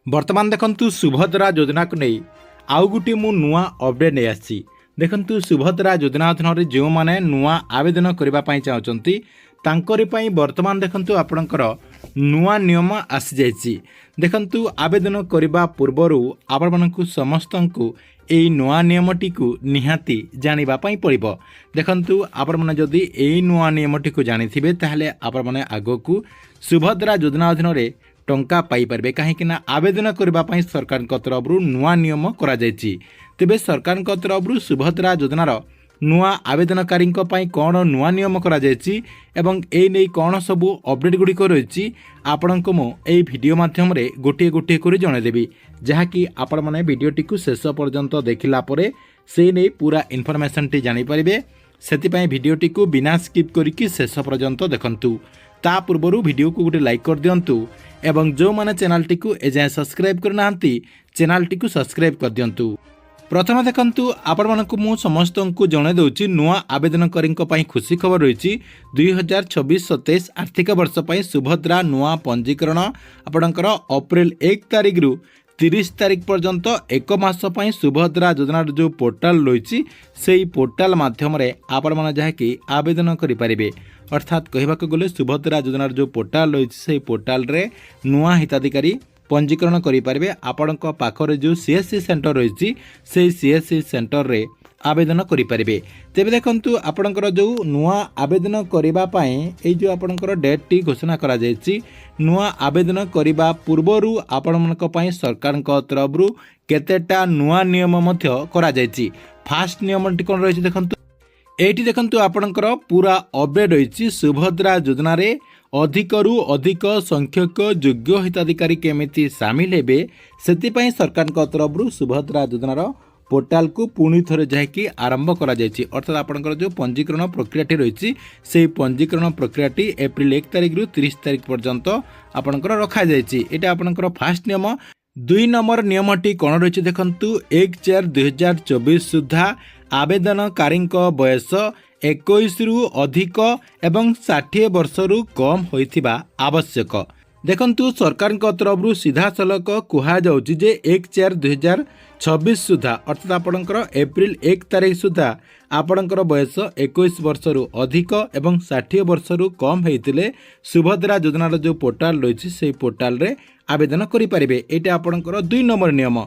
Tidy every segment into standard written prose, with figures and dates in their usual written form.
बर्तमान देखंतु सुभद्रा योजना को नहीं आउ गोटे मु नुआ अपडेट नहीं आसी देखंतु सुभद्रा योजना अधीन जो मैंने नुआ आवेदन करने चाहते तांकरी पई वर्तमान देखंतु आपणकर नुआ नियम आसी जाइछि। देखंतु आवेदन करबा पूर्वरु आपण मानकु समस्तंकु एई नुआ नियमटी को निहाती जानिबा पई पड़िबो। देखंतु आपण माने जदि एई नुआ नियमटी को जानिथिबे ताहले आपण माने आगोकु सुभद्रा योजना अधीन रे टंका पाई परबे काहेकि ना आवेदन करबा पई सरकार तरफरु नुआ नियम करा जाइछि। तेबे सरकार तरफरु सुभद्रा योजनार नुआ आवेदनकारी कौन नुआ नियम करा जाइछि एवं ए नै कौन सबू अपडेट गुड़िक रही आपण को मुझे भिडियो माध्यम रे गोटे गोटे कर जनईदेवी जहाँकि आपण मैंने भिडियोटी को शेष पर्यंत देखला परे से नहीं पूरा इनफॉरमेशन टी जानी परिबे। सेतिपई भिडियोटी को बिना स्किप करिकि शेष पर्यंत देखंतु। ता पूर्वरु भिडियो को गोटे लाइक कर दियंतु एवं जो माने चैनल टी को एजाय सब्सक्राइब करनांती चैनल टी को सब्सक्राइब कर दियंतु। प्रथम देखंतु आपण मानकु मु समस्त को जणे दउची नुआ आवेदनकारी पई खुशी खबर रही 2026-27 आर्थिक वर्ष पई सुभद्रा नुआ पंजीकरण आपणकर अप्रैल 1 तारिख रु 30 तारिख पर्यंत एक मास पई सुभद्रा योजना जो पोर्टाल रही से पोर्टाल माध्यम रे आपण माने जहाँकि आवेदन करि परिबे। अर्थात कहबाक गले सुभद्रा योजना जो पोर्टाल रही से पोर्टाल रे नुआ हिताधिकारी पंजीकरण करें। आपण पाखरे जो सीएससी सेंटर रही से सीएससी सेंटर रे आवेदन करें। तेबे देखंतु आपणकर जो नुआ आवेदन करने जो आपणकर डेट टी घोषणा करा जायछि नुआ आवेदन करने पूर्वरु आपण सरकार तरफरु केतेटा नुआ नियम मध्य करा जायछि। फास्ट नियम टी कोन रही देखंतु एठी देखंतु आपणकर पूरा अपडेट रही सुभद्रा योजना रे अधिकरू अधिक संख्यक योग्य हिताधिकारी केमिति सामिल हेबे सेतिपई सरकार तरफरु सुभद्रा योजनार पोर्टाल को पुणी थरे जाकि आरंभ करा जायछि। अर्थात आपणकर जो पंजीकरण प्रक्रियाटी रही से पंजीकरण प्रक्रियाटी एप्रिल 1 तारिख रु 30 तारिख पर्यंत आपणकर रखा जायछि। एटा आपणकर फास्ट नियम। 2 नंबर नियमटी कोन रही देखंतु 1/4/2024 सुधा आवेदनकारी बयस 21 रु अधिक एवं 60 वर्ष रु कम होइथिबा आवश्यक। देखंतु सरकार तरफरु सीधा सलक कुहा जाउछि जे 1/4/2026 सुधा अर्थात आपणकर एप्रिल 1 तारिख सुधा आपणकर बयस 21 वर्ष रु अधिक एवं 60 वर्ष रु कम होइतिले सुभद्रा योजनार जो पोर्टाल रही से पोर्टाल रे आवेदन करि परिबे। एटा आपणकर 2 नंबर नियम।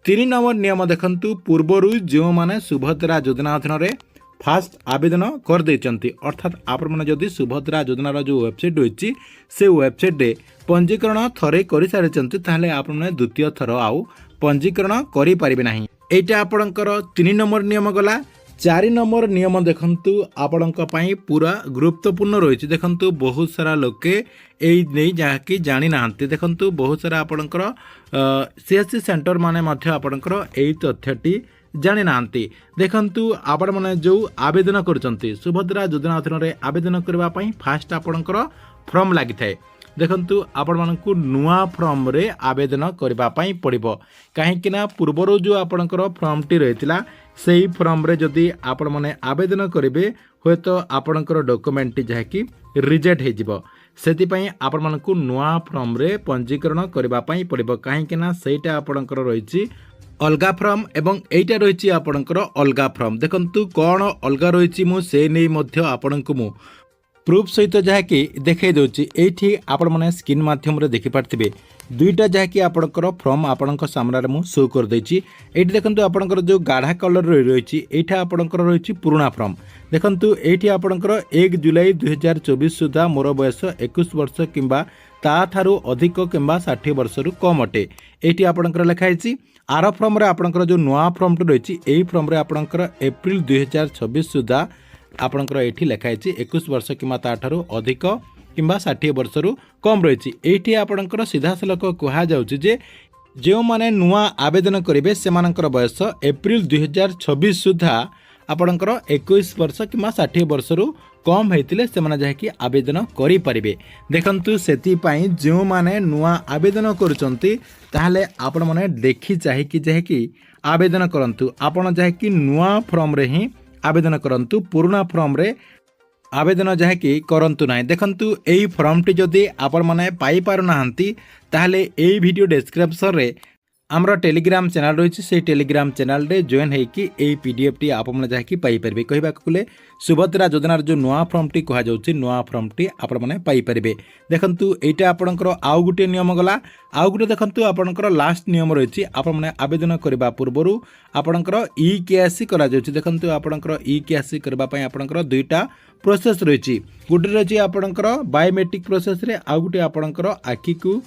3 नंबर नियम देखंतु पूर्वरु जो माने सुभद्रा योजना अधीन रे फास्ट आवेदन कर देचंती अर्थात आपण माने जदि सुभद्रा योजनार जो वेबसाइट रही से वेबसाइट रे पंजीकरण थरे करि सारिचंती ताहले आपण माने द्वितीय थर आउ पंजीकरण करि परिबे नाही। एटा आपणकर 3 नंबर नियम गला। 4 नंबर नियम देखंतु आपणक पई पूरा गुरुत्वपूर्ण रही। देखंतु बहुत सारा लोके एई नै जाकी जानि नाहंती। देखंतु बहुत सारा आपणकर सीएससी सेंटर माने मध्य आपणकर एई तथ्यटी जानि नाहंती। देखंतु आपण माने जो आवेदन करचंती सुभद्रा योजना अधीन रे आवेदन करबा पई फास्ट आपणकर फॉर्म लागि थाए। देखंतु आपण मानकु नुआ फॉर्म रे आवेदन करबा पई पड़िबो काहेकि ना पूर्वरो जो आपणकर फॉर्म टी रहितला सेही फॉर्म रे जदि आपण माने आवेदन करिवे होय तो आपणकर डॉक्यूमेंट जहाँकि रिजेक्ट हे जिवो। सेति पई आपण मानकु नुआ फॉर्म रे पंजीकरण करबा पई पड़िबो काहेकि ना सेटा आपणकर रहिछि अलगा फॉर्म एवं एटा रही आपणकर अलगा फॉर्म। देखंतु कौन अलगा रही मु से नहीं मध्य आपणकु मु प्रूफ सहित जहाँकि देखै दउछि। एठी आपण माने स्क्रीन माध्यम रे देखि पारथिबे दुईटा जहाँकि आपणकर फॉर्म आपणक सामने मु शो कर दैछि। एठी देखंतु आपणकर जो गाढ़ा कलर रही एठा आपणकर रही पुराना फॉर्म। देखंतु एठी आपणकर 1 जुलाई 2024 सुधा मोर बयस 21 वर्ष किंबा ता थारु अधिक किंबा 60 वर्ष रु कम अटे एठी आपणकर लिखाइछि। आर फॉर्म रे आपणकर जो नुआ फॉर्म रही एही फॉर्म रे आपणकर एप्रिल 2026 सुधा आपणकर एठी लिखाइछि 21 वर्ष किंबा ता थारु अधिक किंबा 60 वर्ष रु कम रही। एठी आपणकर सीधा सलक कुहा जाउछि जे जो माने नुआ आवेदन करिवे सेमानकर बयस एप्रिल 2026 सुधा आपणकर 21 वर्ष किंबा 60 वर्ष रु कम होइतिले सेमाने जाकी आवेदन करि परिबे। देखंतु सेति पई जो माने नुआ आवेदन करूचंती ताहले आपण माने देखि चाहिकि जाकी आवेदन करंतु। आपण जाकी नुआ फॉर्म रे ही आवेदन करंतु। पुराना फॉर्म रे आवेदन जहाँकि करंतु नाही। देखंतु एई फॉर्मटी जदि आपण माने पाई पारु नाहंती ताहले एई वीडियो डिस्क्रिप्शन रे आमर टेलीग्राम चैनल रही से टेलीग्राम चैनल रे जॉइन होगी यही पीडीएफ टी आप जहाँकि पाइपर कहवा गले सुभद्रा योजनार जो नुआ फॉर्म टी कहुच्छे नुआ फॉर्म टी आपने पाइपर। देखंतु यहाँ आपणकर आउ गोटे नियम गला आउ गोटे देखंतु आपणकर लास्ट नियम रही आपने आवेदन करने पूर्वर आपणकर ई-केआईसी करा जाउछि। देखंतु आपणकर ई-केआईसी करबा आपणकर दुईटा प्रोसेस रही गोटे रही आपणकर बायोमेट्रिक प्रोसेस रे आउ गोटे आपणकर आखि को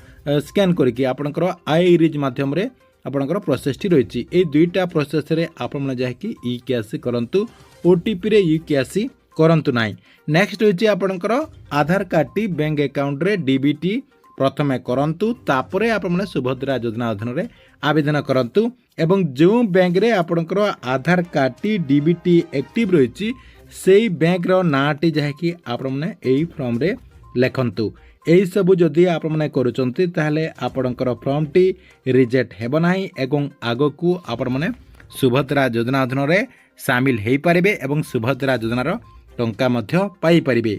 स्कैन करके आपणकर आई-इरिज माध्यम रे आपणकर प्रोसेस टी रही ये दुईटा प्रोसेस रे आपण जहाँकि ई-केआईसी करंतु ओटीपी रे ई-केआईसी करंतु नाही। नेक्स्ट रही आपणकर आधार कार्ड टी बैंक अकाउंट रे डीबीटी प्रथमे करंतु तापरे आपण सुभद्रा योजना अधीन रे आवेदन करंतु एवं जो बैंक रे आपणकर आधार कार्ड टी डीबीटी एक्टिव रही सेई बैंक रो नाटी जहाँकि आपण एई फॉर्म रे लेखंतु। यही सबू जदि आपने करुँच ताहले आपणकर फॉर्म टी रिजेक्ट हेब नाही एवं आगकू आपण माने सुभद्रा योजना अधीन रे सामिल हो पारे एवं सुभद्रा योजनार टंका मध्य पाई पारिबे।